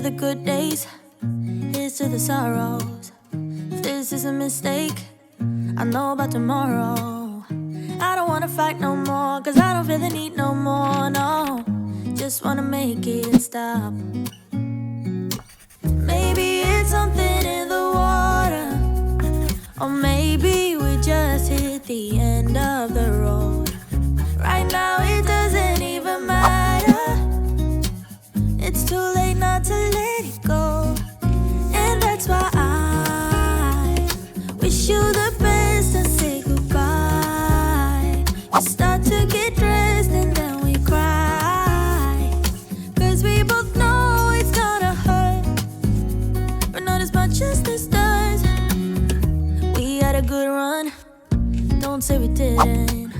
the good days, here's to the sorrows. If this is a mistake, I know about tomorrow. I don't wanna fight no more, cause I don't feel the need no more, no. Just wanna make it stop. Maybe it's something in the water, or maybe we just hit the end of the road. Right now it doesn't even matter. It's too late not to let it go. And that's why I wish you the best and say goodbye. You start to get dressed and then we cry, cause we both know it's gonna hurt, but not as much as this does. We had a good run, don't say we didn't.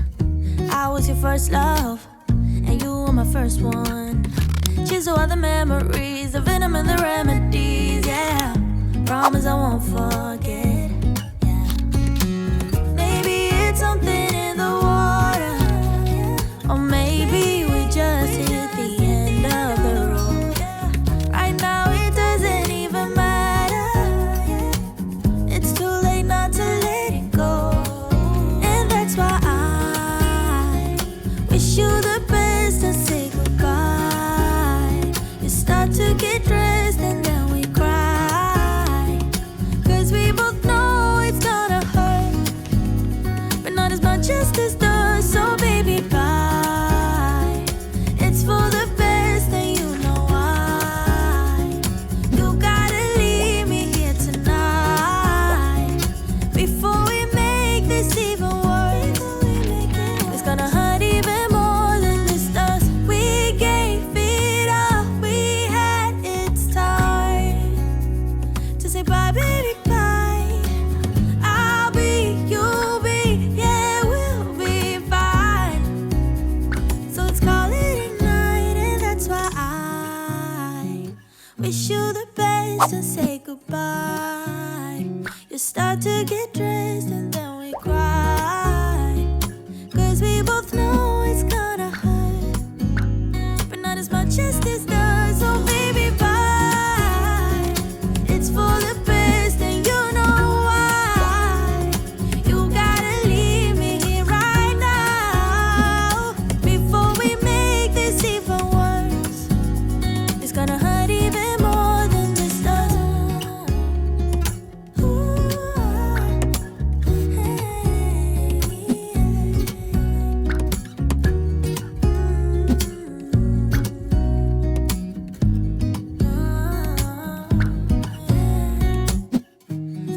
I was your first love, and you were my first one. Cheers to all the memories, the venom and the remedies, yeah. Promise I won't forget, yeah. Maybe it's something in the water, or maybe we just hit the end of the road. Right now it doesn't even matter. It's too late not to let it go. And that's why I wish you the best and say goodbye. You start to get dressed and then we cry, cause we both know it's gonna hurt, but not as much as this does. So baby, bye. It's for the best and you know why. You gotta leave me here tonight before we make this even worse. It's gonna hurt even more than this does. We gave it all we had. It's time to say bye, baby, bye. I'll be, you'll be, yeah, we'll be fine. So let's call it a night, and that's why I wish you the best and say goodbye. You start to get dressed and then we cry, cause we both know it's gonna hurt, but not as much as this does. So baby, bye. It's for the best and you know why. You gotta leave me here right now before we make this even worse. It's gonna hurt even more than this does. Ooh,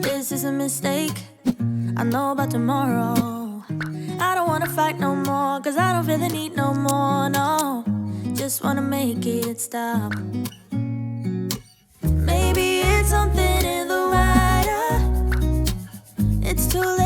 this is a mistake, I know about tomorrow. I don't wanna fight no more, cause I don't feel the need no more, no. Just wanna make it stop. Maybe it's something in the water. It's too late